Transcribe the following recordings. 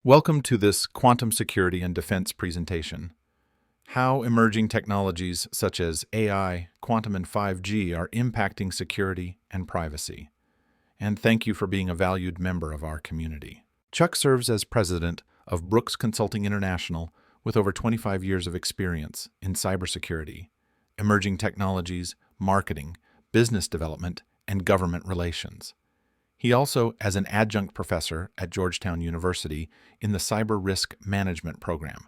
Welcome to this Quantum Security and Defense presentation. How emerging technologies such as AI, quantum, and 5G are impacting security and privacy. And thank you for being a valued member of our community. Chuck serves as president of Brooks Consulting International with over 25 years of experience in cybersecurity, emerging technologies, marketing, business development, and government relations. He also as an adjunct professor at Georgetown University in the Cyber Risk Management program,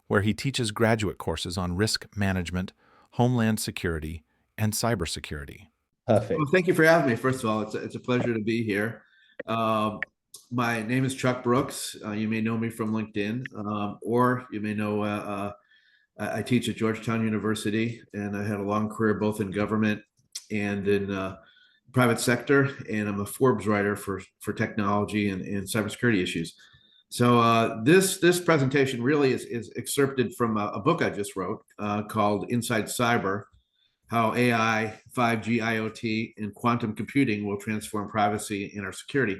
where he teaches graduate courses on risk management, homeland security, and cybersecurity. Perfect. Well, thank you for having me. First of all, it's a pleasure to be here. Um, my name is Chuck Brooks. You may know me from LinkedIn, or you may know I teach at Georgetown University, and I had a long career both in government and in private sector. And I'm a Forbes writer for technology and cybersecurity issues. So this presentation really is excerpted from a book I just wrote called Inside Cyber: How AI, 5G, IoT, and quantum computing will transform privacy and our security.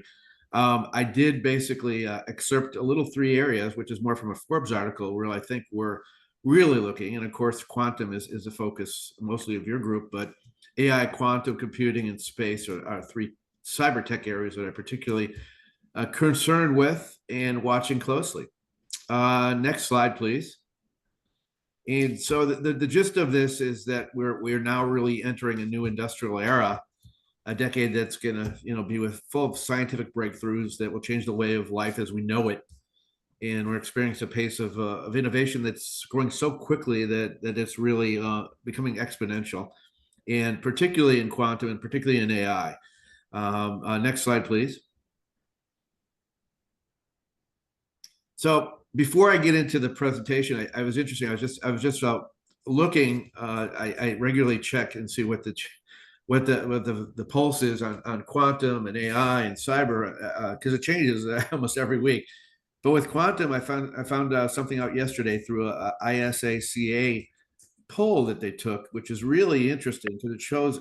I did basically excerpt a little three areas, which is more from a Forbes article where I think we're really looking. And of course, quantum is the focus mostly of your group, but AI, quantum computing, and space are three cyber tech areas that I'm particularly concerned with and watching closely. Next slide, please. And so the gist of this is that we're now really entering a new industrial era, a decade that's going to be with full of scientific breakthroughs that will change the way of life as we know it. And we're experiencing a pace of innovation that's growing so quickly that it's really becoming exponential, and particularly in quantum and particularly in AI. Next slide, please. So before I get into the presentation, I was interesting. I was just looking. I regularly check and see what the pulse is on quantum and AI and cyber because it changes almost every week. But with quantum, I found something out yesterday through a ISACA poll that they took, which is really interesting because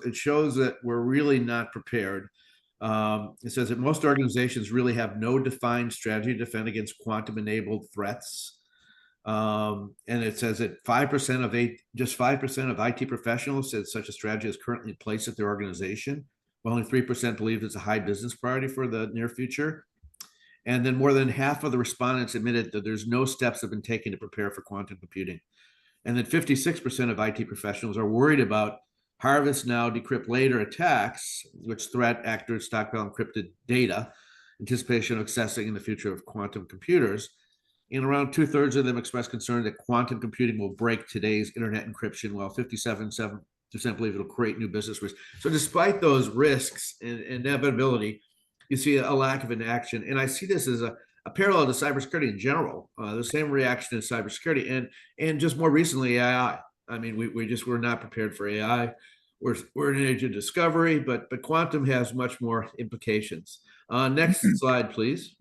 it shows that we're really not prepared. It says that most organizations really have no defined strategy to defend against quantum-enabled threats. And it says that just 5% of IT professionals said such a strategy is currently in place at their organization, while only 3% believe it's a high business priority for the near future. And then more than half of the respondents admitted that there's no steps have been taken to prepare for quantum computing. And then 56% of IT professionals are worried about harvest now, decrypt later attacks, which threat actors stockpile encrypted data, anticipation of accessing in the future of quantum computers. And around 2/3 of them express concern that quantum computing will break today's internet encryption, while 57% believe it'll create new business risks. So despite those risks and inevitability, you see a lack of inaction. And I see this as a parallel to cybersecurity in general, the same reaction to cybersecurity and just more recently AI. I mean, we're not prepared for AI. We're in an age of discovery, but quantum has much more implications. Next slide, please.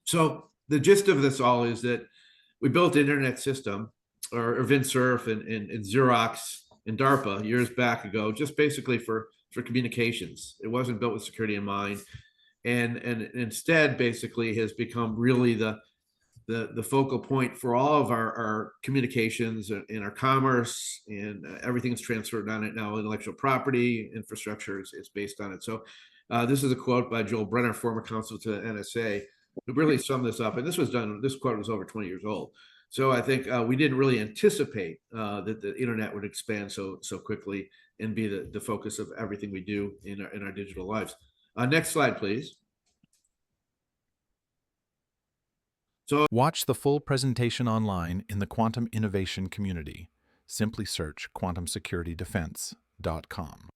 So the gist of this all is that we built an internet system, or Vinsurf and Xerox and DARPA years back ago, just basically for communications. It wasn't built with security in mind, and instead basically has become really the focal point for all of our communications and our commerce, and everything's transferred on it now. Intellectual property infrastructure is based on it. So this is a quote by Joel Brenner, former counsel to the NSA, who really summed this up. And this quote was over 20 years old. So I think we didn't really anticipate that the internet would expand so quickly and be the focus of everything we do in our digital lives. Next slide, please. So watch the full presentation online in the quantum innovation community. Simply search quantumsecuritydefense.com.